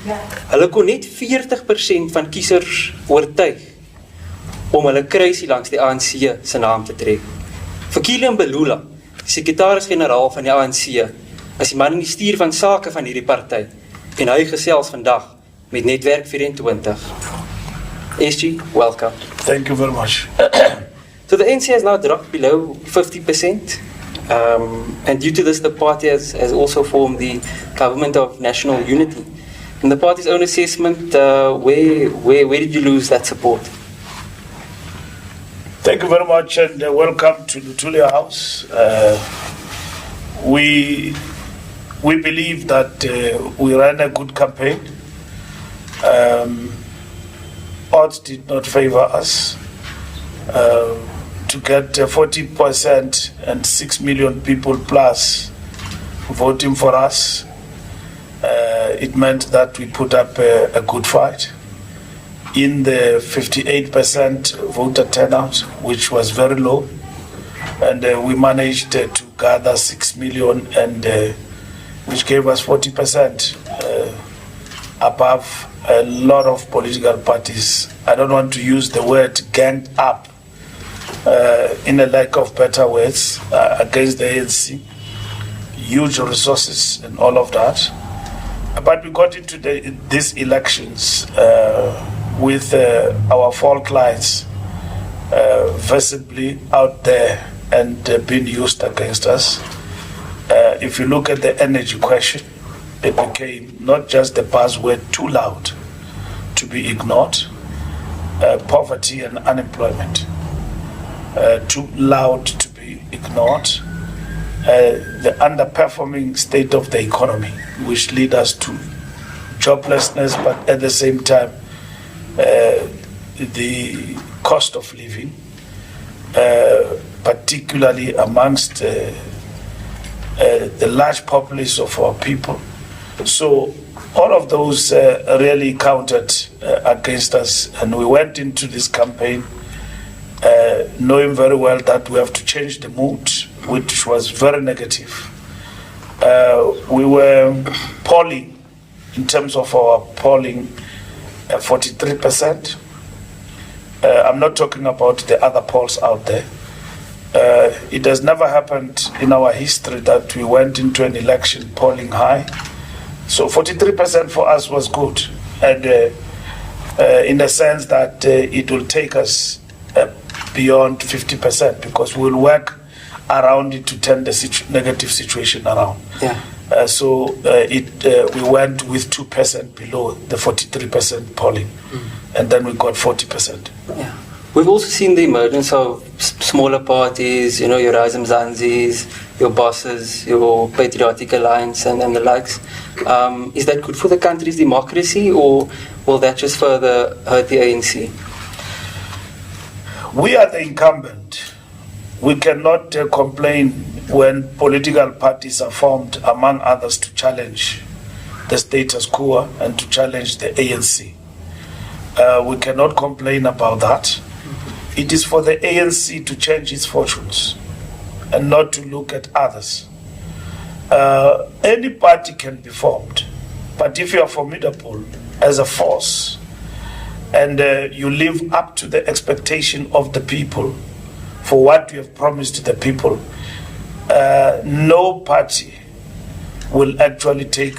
Hulle kon net 40% van kiesers oortuig om hulle kruisie langs die ANC se naam te trek. Fikile Mbalula, die sekretaris-generaal van die ANC, is die man in die stuur van sake van hierdie party en hy gesels vandag met Netwerk24. SG, welcome. Thank you very much. So the ANC has now dropped below 50%, and due to this the party has also formed the Government of National Unity. In the party's own assessment, where did you lose that support? Thank you very much and welcome to the Tulia House. We believe that we ran a good campaign. Odds did not favor us. To get 40% and 6 million people plus voting for us, it meant that we put up a good fight. In the 58% voter turnout, which was very low, and we managed to gather 6 million, and which gave us 40% above a lot of political parties. I don't want to use the word ganged up in a lack of better words against the ANC. Huge resources and all of that. But we got into these elections with our fault lines visibly out there and being used against us. If you look at the energy question, it became not just the buzzword too loud to be ignored, poverty and unemployment too loud to be ignored, the underperforming state of the economy, which lead us to joblessness, but at the same time the cost of living, particularly amongst the large populace of our people. So all of those really counted against us, and we went into this campaign knowing very well that we have to change the mood, which was very negative. We were polling, in terms of our polling, 43%. I'm not talking about the other polls out there. It has never happened in our history that we went into an election polling high. So 43% for us was good, and in the sense that it will take us beyond 50%, because we will work around it to turn the negative situation around. Yeah. So we went with 2% below the 43% polling, and then we got 40%. Yeah. We've also seen the emergence of smaller parties, you know, your Rise Mzansis, your bosses, your Patriotic Alliance, and the likes. Is that good for the country's democracy, or will that just further hurt the ANC? We are the incumbent. We cannot complain when political parties are formed, among others, to challenge the status quo and to challenge the ANC. We cannot complain about that. It is for the ANC to change its fortunes and not to look at others. Any party can be formed, but if you are formidable as a force and you live up to the expectation of the people for what you have promised the people, no party will actually take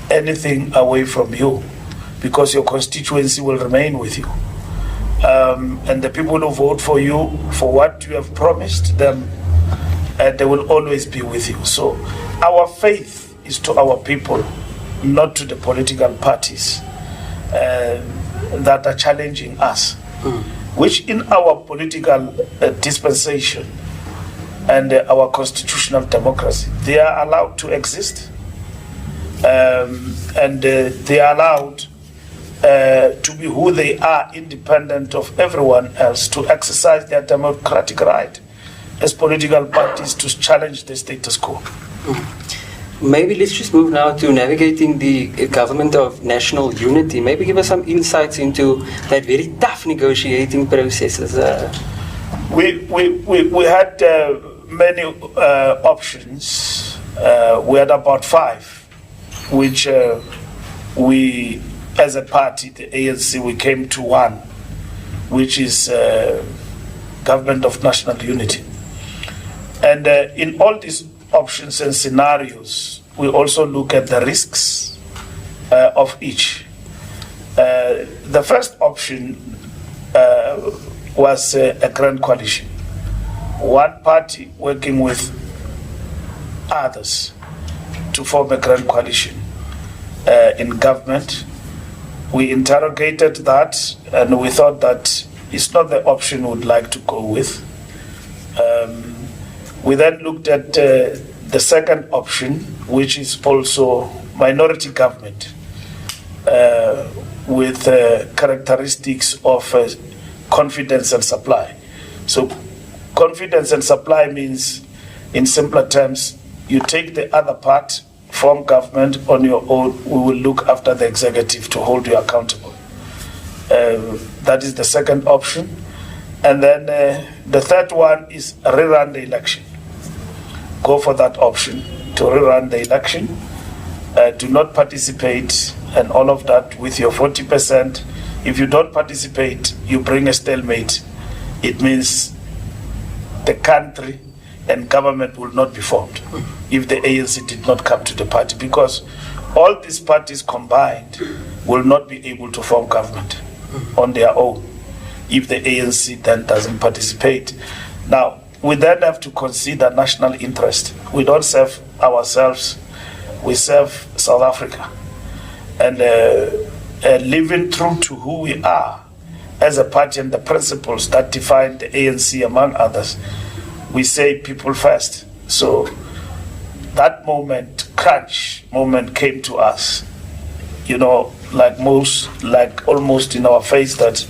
anything away from you, because your constituency will remain with you. And the people who vote for you for what you have promised them, they will always be with you. So our faith is to our people, not to the political parties that are challenging us, which in our political dispensation and our constitutional democracy, they are allowed to exist, and they are allowed to be who they are, independent of everyone else, to exercise their democratic right as political parties to challenge the status quo. Maybe let's just move now to navigating the Government of National Unity. Maybe give us some insights into that very tough negotiating processes. We had many options. We had about 5, which we, as a party, the ANC, we came to one, which is government of national unity. And in all these options and scenarios, we also look at the risks of each. The first option was a grand coalition. One party working with others to form a grand coalition in government. We interrogated that, and we thought that it's not the option we would like to go with. We then looked at the second option, which is also minority government with characteristics of confidence and supply. So confidence and supply means, in simpler terms, you take the other part, form government on your own, we will look after the executive to hold you accountable. That is the second option. And then the third one is rerun the election. Go for that option, to rerun the election. Do not participate and all of that with your 40%. If you don't participate, you bring a stalemate. It means the country and government will not be formed if the ANC did not come to the party, because all these parties combined will not be able to form government on their own if the ANC then doesn't participate. Now, we then have to consider national interest. We don't serve ourselves, we serve South Africa. And living true to who we are as a party and the principles that define the ANC, among others, we say people first. So that moment, crunch moment, came to us, like almost in our face, that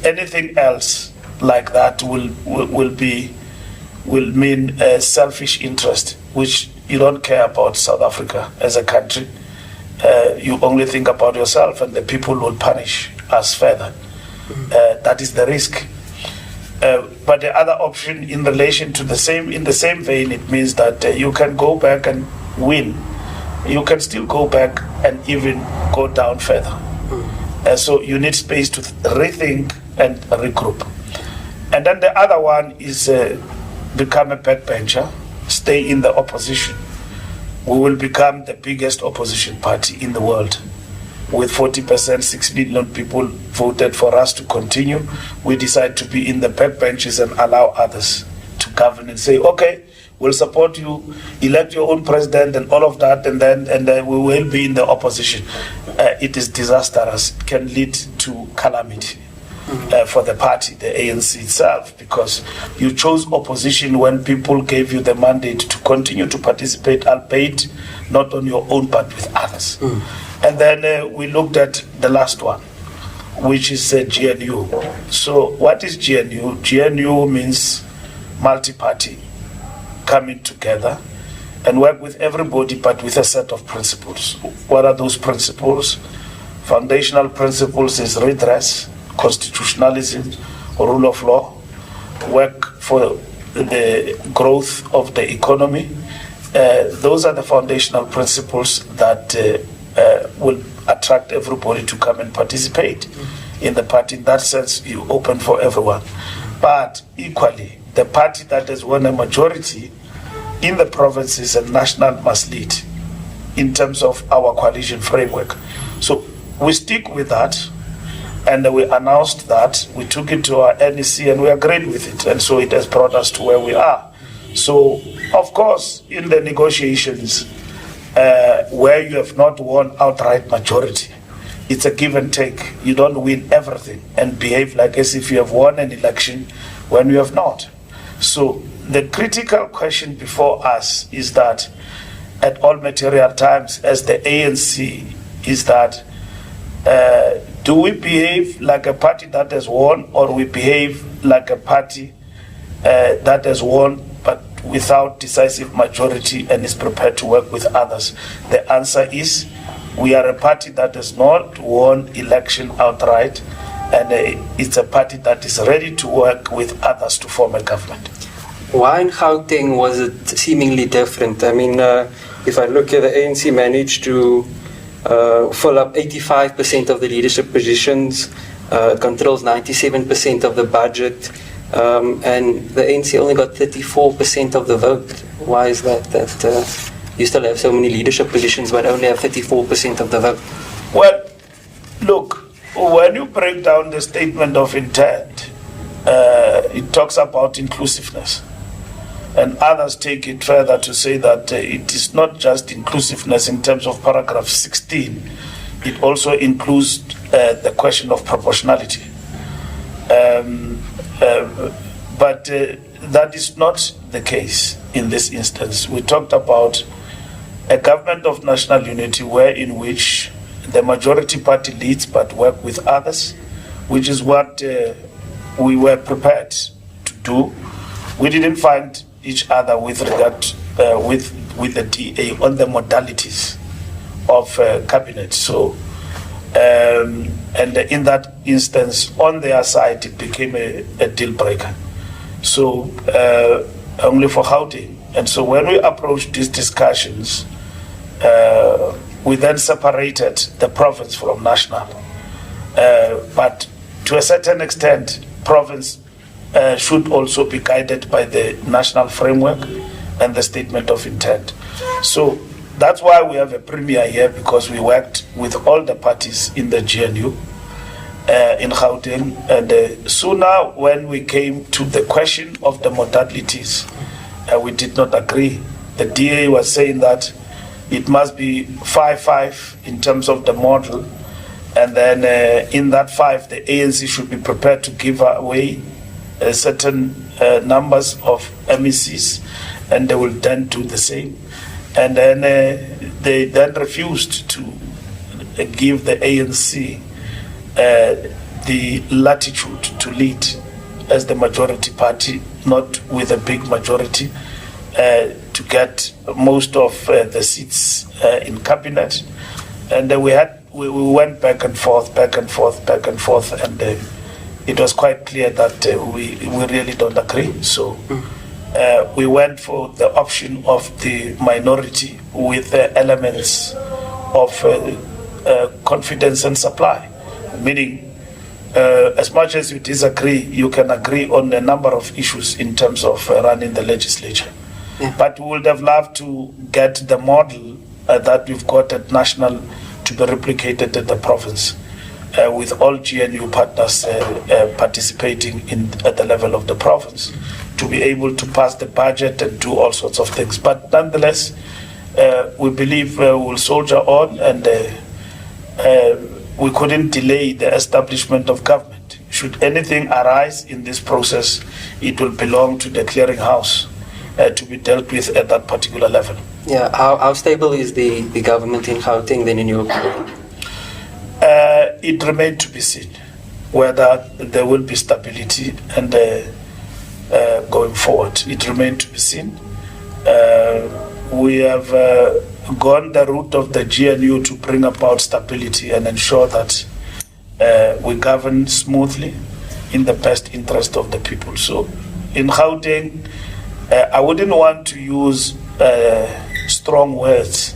anything else like that will mean selfish interest, which you don't care about South Africa as a country. You only think about yourself, and the people will punish us further. That is the risk. But the other option, in relation to in the same vein, it means that you can go back and win. You can still go back and even go down further. So you need space to rethink and regroup. And then the other one is become a backbencher, stay in the opposition. We will become the biggest opposition party in the world. With 40%, 6 million people voted for us to continue. We decide to be in the backbenches and allow others to govern and say, okay, we'll support you, elect your own president and all of that, and then we will be in the opposition. It is disastrous, can lead to calamity for the party, the ANC itself, because you chose opposition when people gave you the mandate to continue to participate, albeit not on your own but with others. And then we looked at the last one, which is GNU. So what is GNU? GNU means multi-party, coming together and work with everybody but with a set of principles. What are those principles? Foundational principles is redress, constitutionalism, rule of law, work for the growth of the economy. Those are the foundational principles that will attract everybody to come and participate in the party. In that sense, you open for everyone. But equally, the party that has won a majority in the provinces and national must lead in terms of our coalition framework. So we stick with that, and we announced that. We took it to our NEC and we agreed with it, and so it has brought us to where we are. So, of course, in the negotiations, where you have not won outright majority, it's a give and take. You don't win everything and behave like as if you have won an election when you have not. So the critical question before us is that at all material times as the ANC is that do we behave like a party that has won, or we behave like a party that has won but without decisive majority and is prepared to work with others? The answer is we are a party that has not won election outright, and it's a party that is ready to work with others to form a government. Why in Gauteng was it seemingly different? I mean, if I look at the ANC managed to fill up 85% of the leadership positions, controls 97% of the budget, and the ANC only got 34% of the vote. Why is that? That you still have so many leadership positions but only have 34% of the vote? Well, look, when you break down the statement of intent, it talks about inclusiveness. And others take it further to say that it is not just inclusiveness in terms of paragraph 16, it also includes the question of proportionality. But that is not the case in this instance. We talked about a government of national unity in which the majority party leads but work with others, which is what we were prepared to do. We didn't find each other with regard with the DA on the modalities of cabinet. So, and in that instance, on their side, it became a deal breaker. So, only for Gauteng. And so when we approached these discussions, we then separated the province from national. But to a certain extent, province should also be guided by the national framework and the statement of intent. So that's why we have a premier here, because we worked with all the parties in the GNU in Gauteng. And sooner when we came to the question of the modalities, we did not agree. The DA was saying that it must be 5-5 in terms of the model. And then in that 5, the ANC should be prepared to give away certain numbers of MECs, and they will then do the same. And then they then refused to give the ANC the latitude to lead as the majority party, not with a big majority, to get most of the seats in cabinet. And we went back and forth, and it was quite clear that we really don't agree. So we went for the option of the minority with elements of confidence and supply, meaning as much as you disagree, you can agree on a number of issues in terms of running the legislature. Yeah. But we would have loved to get the model that we've got at national to be replicated at the province, with all GNU partners participating at the level of the province, to be able to pass the budget and do all sorts of things. But nonetheless, we believe we'll soldier on, and we couldn't delay the establishment of government. Should anything arise in this process, it will belong to the clearinghouse to be dealt with at that particular level. Yeah, how stable is the government in Gauteng then, in your opinion? It remains to be seen whether there will be stability and going forward. It remains to be seen. We have gone the route of the GNU to bring about stability and ensure that we govern smoothly in the best interest of the people. So in Gauteng, I wouldn't want to use strong words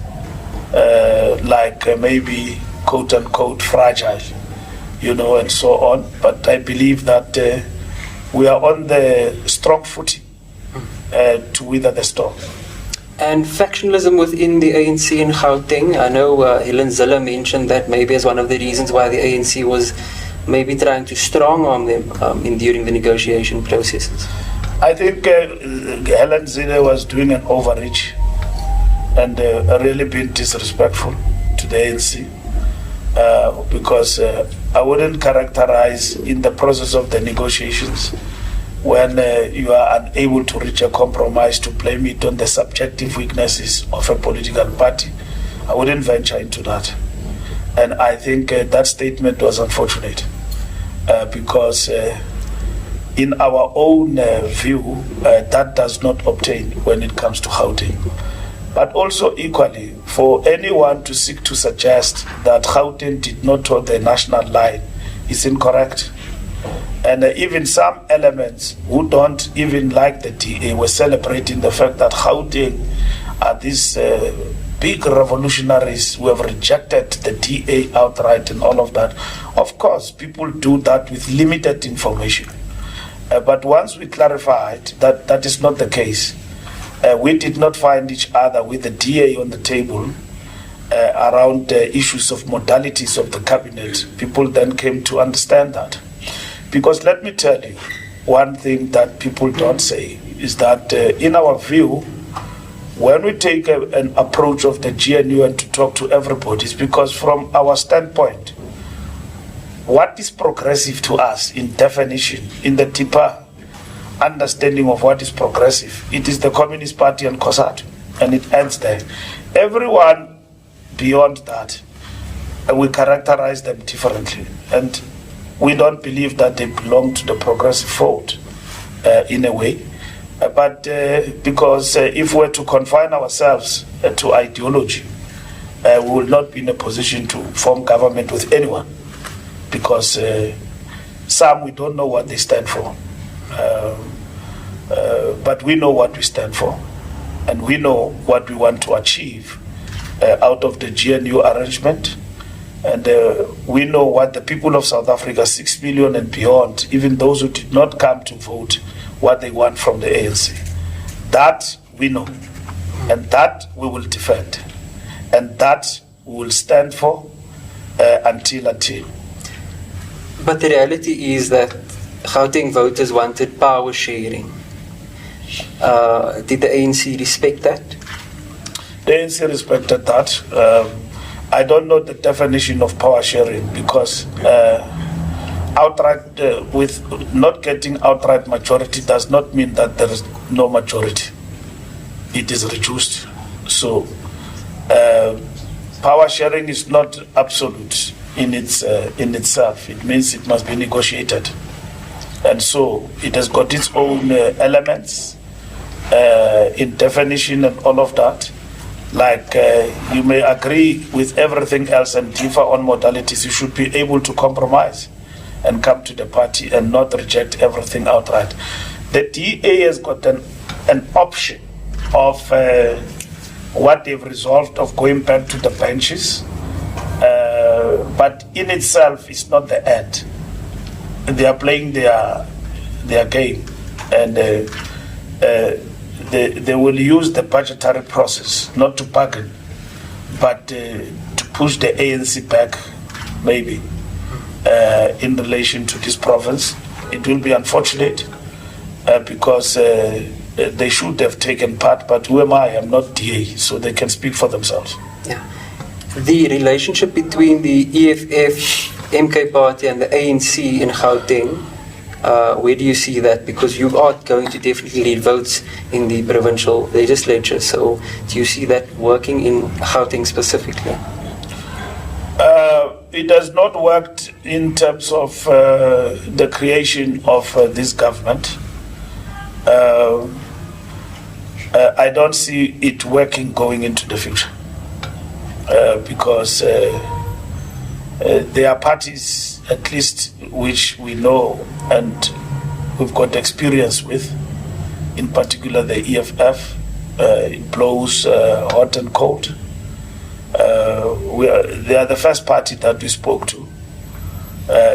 like maybe quote-unquote fragile, and so on. But I believe that we are on the strong footing to weather the storm. And factionalism within the ANC in Gauteng, I know Helen Zille mentioned that maybe as one of the reasons why the ANC was maybe trying to strong-arm them during the negotiation processes. I think Helen Zille was doing an overreach and really being disrespectful to the ANC. Because I wouldn't characterize in the process of the negotiations, when you are unable to reach a compromise, to blame it on the subjective weaknesses of a political party. I wouldn't venture into that. And I think that statement was unfortunate because in our own view, that does not obtain when it comes to Gauteng. But also equally, for anyone to seek to suggest that Gauteng did not toe the national line is incorrect. And even some elements who don't even like the DA were celebrating the fact that Gauteng are these big revolutionaries who have rejected the DA outright and all of that. Of course, people do that with limited information. But once we clarified that that is not the case, we did not find each other with the DA on the table around issues of modalities of the cabinet. People then came to understand that. Because let me tell you, one thing that people don't say is that in our view, when we take an approach of the GNU and to talk to everybody, it's because from our standpoint, what is progressive to us in definition, in the deeper understanding of what is progressive, it is the Communist Party and COSATU, and it ends there. Everyone beyond that, we characterize them differently, and we don't believe that they belong to the progressive fold in a way. But because if we're to confine ourselves to ideology, we will not be in a position to form government with anyone, because some we don't know what they stand for. But we know what we stand for, and we know what we want to achieve out of the GNU arrangement, and we know what the people of South Africa, 6 million and beyond, even those who did not come to vote, what they want from the ANC. That we know, and that we will defend, and that we will stand for until. But the reality is that Gauteng voters wanted power sharing. Did the ANC respect that? The ANC respected that. I don't know the definition of power sharing, because outright with not getting outright majority does not mean that there is no majority. It is reduced. So power sharing is not absolute in itself. It means it must be negotiated, and so it has got its own elements in definition and all of that. Like you may agree with everything else and differ on modalities, you should be able to compromise and come to the party and not reject everything outright. The DA has got an option of what they've resolved of going back to the benches, but in itself it's not the end. They are playing their game, and they will use the budgetary process not to bargain, but to push the ANC back, maybe. In relation to this province, it will be unfortunate because they should have taken part, but who am I? I'm not DA, so they can speak for themselves. Yeah. The relationship between the EFF, MK Party and the ANC in Gauteng, where do you see that? Because you are going to definitely lead votes in the provincial legislature, so do you see that working in Gauteng specifically? It has not worked in terms of the creation of this government. I don't see it working going into the future because there are parties, at least which we know and we've got experience with, in particular the EFF. It blows hot and cold. They are the first party that we spoke to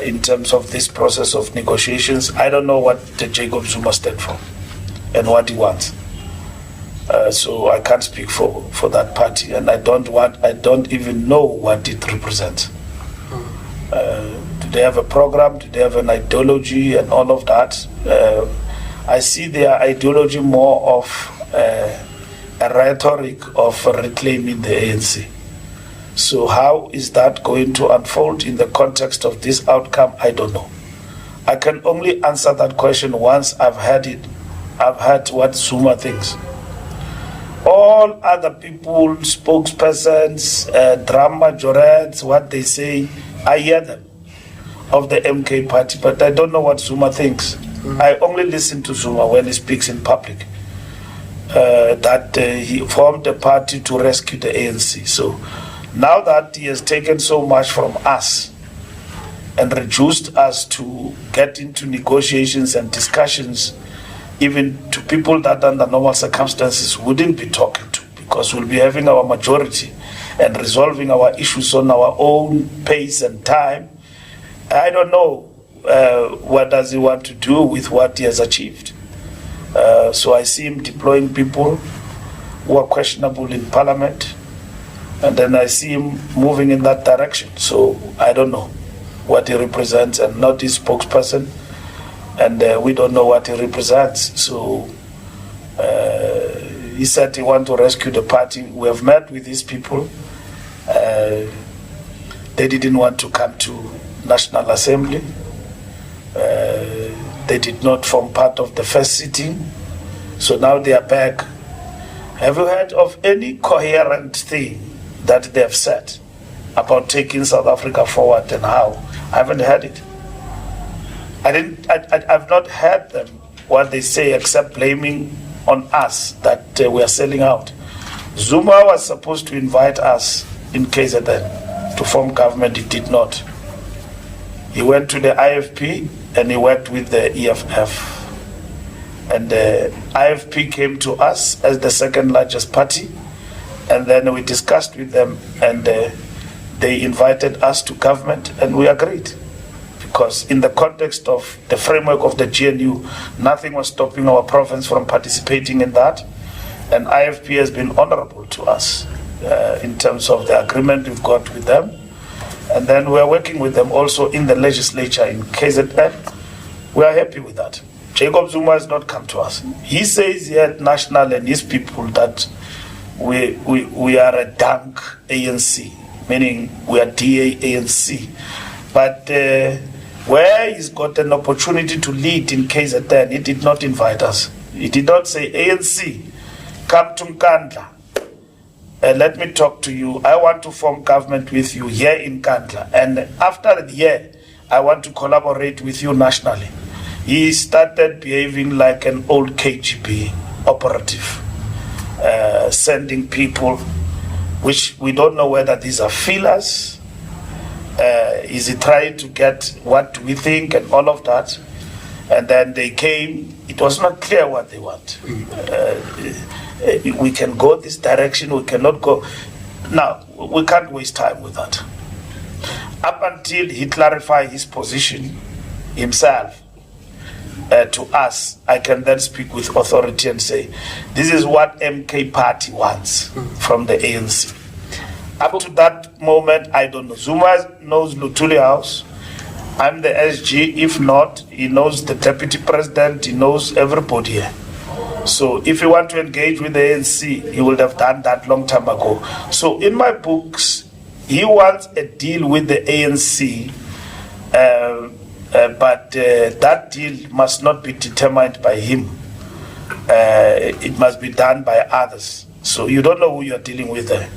in terms of this process of negotiations. I don't know what the Jacob Zuma stands for and what he wants. So I can't speak for that party, and I don't even know what it represents. Do they have a program? Do they have an ideology and all of that? I see their ideology more of a rhetoric of reclaiming the ANC. So how is that going to unfold in the context of this outcome? I don't know. I can only answer that question once I've heard it. I've heard what Zuma thinks. All other people, spokespersons, drum majorettes, what they say, I hear them of the MK party, but I don't know what Zuma thinks. I only listen to Zuma when he speaks in public. That he formed a party to rescue the ANC. So now that he has taken so much from us and reduced us to get into negotiations and discussions, even to people that under normal circumstances wouldn't be talking to, because we'll be having our majority and resolving our issues on our own pace and time. I don't know what does he want to do with what he has achieved. So I see him deploying people who are questionable in Parliament, and then I see him moving in that direction. So I don't know what he represents, and not his spokesperson, and we don't know what he represents. So he said he wants to rescue the party. We have met with these people. They didn't want to come to National Assembly. They did not form part of the first sitting. So now they are back. Have you heard of any coherent thing that they have said about taking South Africa forward and how? I haven't heard it. I've not heard them what they say except blaming on us that we are selling out. Zuma was supposed to invite us in KZN to form government. He did not. He went to the IFP and he worked with the EFF. And the IFP came to us as the second largest party, and then we discussed with them, and they invited us to government, and we agreed. Because in the context of the framework of the GNU, nothing was stopping our province from participating in that, and IFP has been honorable to us in terms of the agreement we've got with them. And then we are working with them also in the legislature in KZN. We are happy with that. Jacob Zuma has not come to us. He says here at National and his people that we are a dank ANC, meaning we are DA ANC. But where he's got an opportunity to lead in KZN, he did not invite us. He did not say, ANC, come to Nkandla. Let me talk to you. I want to form government with you here in Nkandla. And after the year, I want to collaborate with you nationally. He started behaving like an old KGB operative, sending people, which we don't know whether these are feelers. Is he trying to get what we think and all of that? And then they came. It was not clear what they want. We can go this direction, we cannot go. Now, we can't waste time with that. Up until he clarified his position himself to us, I can then speak with authority and say, this is what MK party wants from the ANC. Up to that moment, I don't know. Zuma knows Lutuli House. I'm the SG. If not, he knows the deputy president. He knows everybody here. So if you want to engage with the ANC, he would have done that long time ago. So in my books, he wants a deal with the ANC, but that deal must not be determined by him. It must be done by others. So you don't know who you're dealing with there.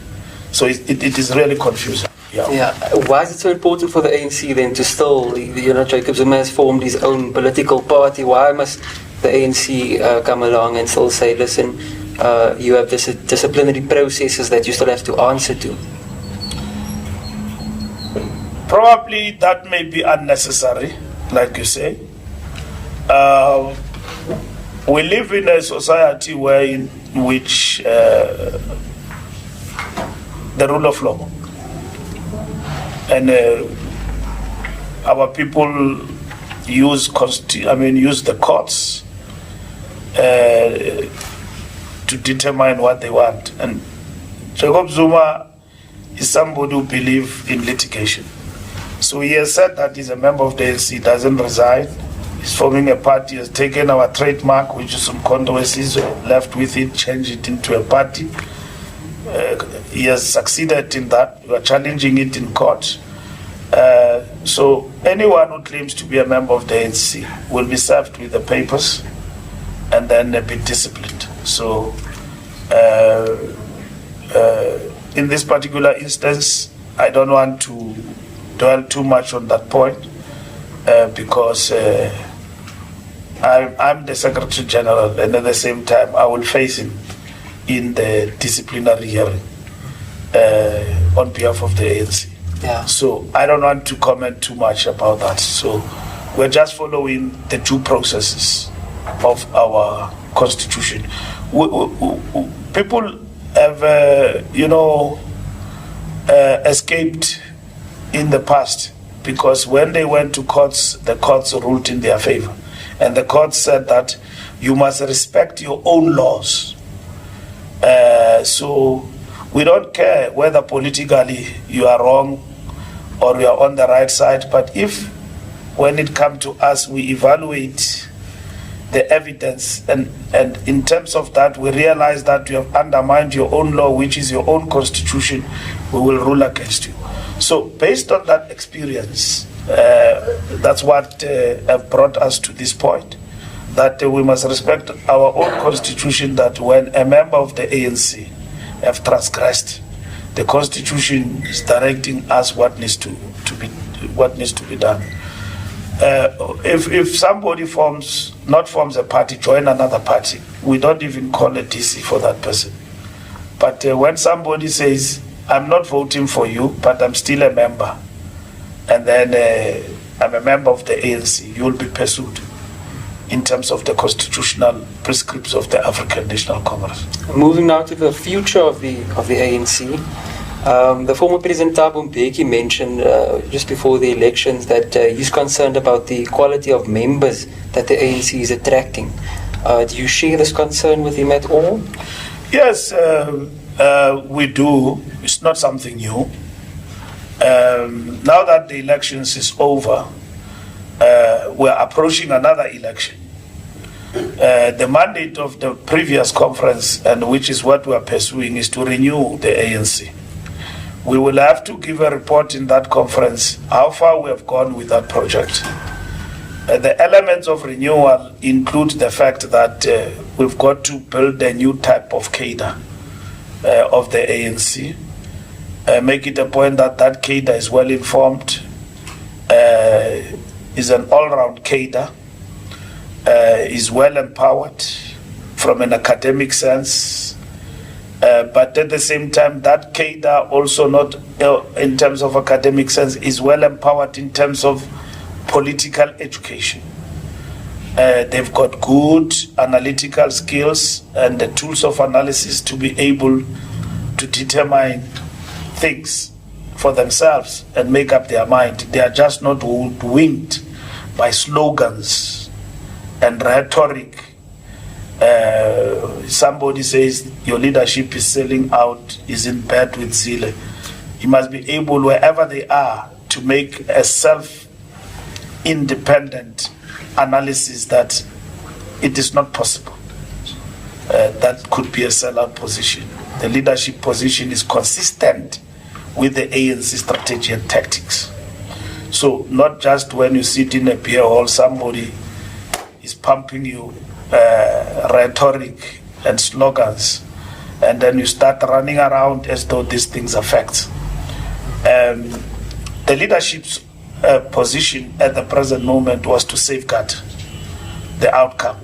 So it is really confusing. Yeah. Why is it so important for the ANC then to still, Jacob Zuma has formed his own political party. Why must the ANC come along and still say, listen, you have this disciplinary processes that you still have to answer to? Probably that may be unnecessary, like you say. We live in a society where in which the rule of law and our people use the courts to determine what they want. And Jacob Zuma is somebody who believes in litigation. So he has said that he's a member of the ANC, doesn't resign. He's forming a party, has taken our trademark, which is some controversies, left with it, changed it into a party. He has succeeded in that. We are challenging it in court. So anyone who claims to be a member of the ANC will be served with the papers and then be disciplined. So in this particular instance, I don't want to dwell too much on that point because I'm the Secretary-General, and at the same time I will face him in the disciplinary hearing on behalf of the ANC. Yeah. So I don't want to comment too much about that. So we're just following the due processes of our constitution. People have, escaped in the past, because when they went to courts, the courts ruled in their favor. And the court said that you must respect your own laws. So we don't care whether politically you are wrong or you are on the right side, but if when it comes to us, we evaluate the evidence, and in terms of that, we realize that you have undermined your own law, which is your own constitution, we will rule against you. So based on that experience, that's what have brought us to this point, that we must respect our own constitution, that when a member of the ANC have transgressed, the constitution is directing us what needs to be done. If somebody not forms a party, join another party, we don't even call a DC for that person. But when somebody says, I'm not voting for you, but I'm still a member, and then I'm a member of the ANC, you will be pursued in terms of the constitutional prescripts of the African National Congress. Moving now to the future of the ANC. The former President Thabo Mbeki mentioned just before the elections that he's concerned about the quality of members that the ANC is attracting. Do you share this concern with him at all? Yes, we do. It's not something new. Now that the elections is over, we're approaching another election. The mandate of the previous conference, and which is what we are pursuing, is to renew the ANC. We will have to give a report in that conference how far we have gone with that project. The elements of renewal include the fact that we've got to build a new type of cadre of the ANC, make it a point that that cadre is well informed, is an all-round cadre, is well empowered from an academic sense, but at the same time, that cadre also not in terms of academic sense is well empowered in terms of political education. They've got good analytical skills and the tools of analysis to be able to determine things for themselves and make up their mind. They are just not hoodwinked by slogans and rhetoric. Somebody says your leadership is selling out, is in bed with Zille. You must be able, wherever they are, to make a self-independent analysis that it is not possible. That could be a sellout position. The leadership position is consistent with the ANC strategy and tactics. So not just when you sit in a beer hall, somebody is pumping you rhetoric and slogans, and then you start running around as though these things are facts. The leadership's position at the present moment was to safeguard the outcome,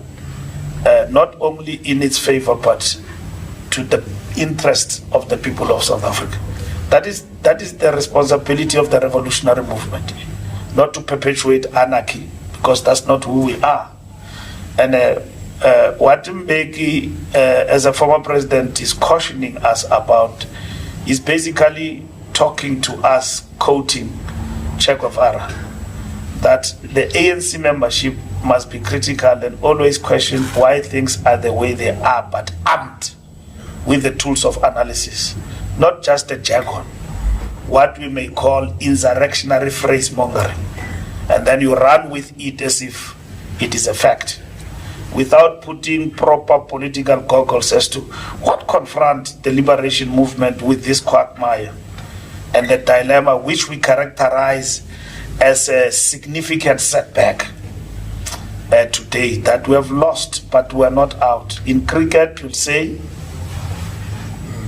not only in its favor, but to the interest of the people of South Africa. That is the responsibility of the revolutionary movement, not to perpetuate anarchy, because that's not who we are. And what Mbeki, as a former president, is cautioning us about is basically talking to us, quoting Che Guevara, that the ANC membership must be critical and always question why things are the way they are, but armed with the tools of analysis, not just a jargon, what we may call insurrectionary phrase mongering, and then you run with it as if it is a fact, without putting proper political goggles as to what confront the liberation movement with this quagmire and the dilemma which we characterize as a significant setback today, that we have lost, but we are not out. In cricket, you'll say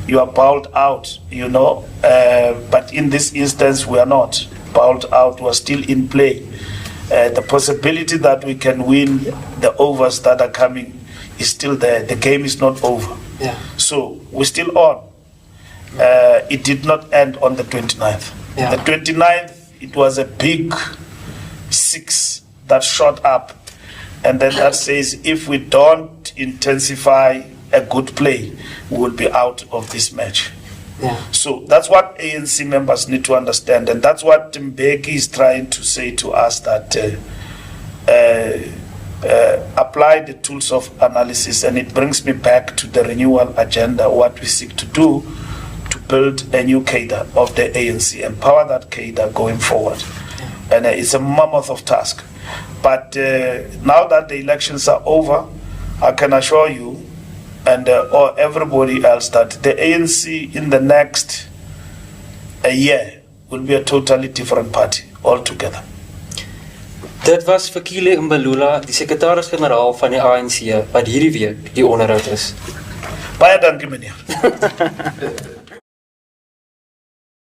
you are bowled out, but in this instance, we are not bowled out, we are still in play. The possibility that we can win the overs that are coming is still there. The game is not over. Yeah. So we're still on. It did not end on the 29th. Yeah. The 29th, it was a big 6 that shot up. And then that says if we don't intensify a good play, we will be out of this match. Yeah. So that's what ANC members need to understand, and that's what Mbeki is trying to say to us, that apply the tools of analysis. And it brings me back to the renewal agenda, what we seek to do to build a new cadre of the ANC, empower that cadre going forward. And it's a mammoth of task. But now that the elections are over, I can assure you and or everybody else that the ANC in the next year will be a totally different party altogether. Dit was Fikile Mbalula, die sekretaris-generaal van die ANC, wat hierdie week die onderhoud is. Baie dankie meneer.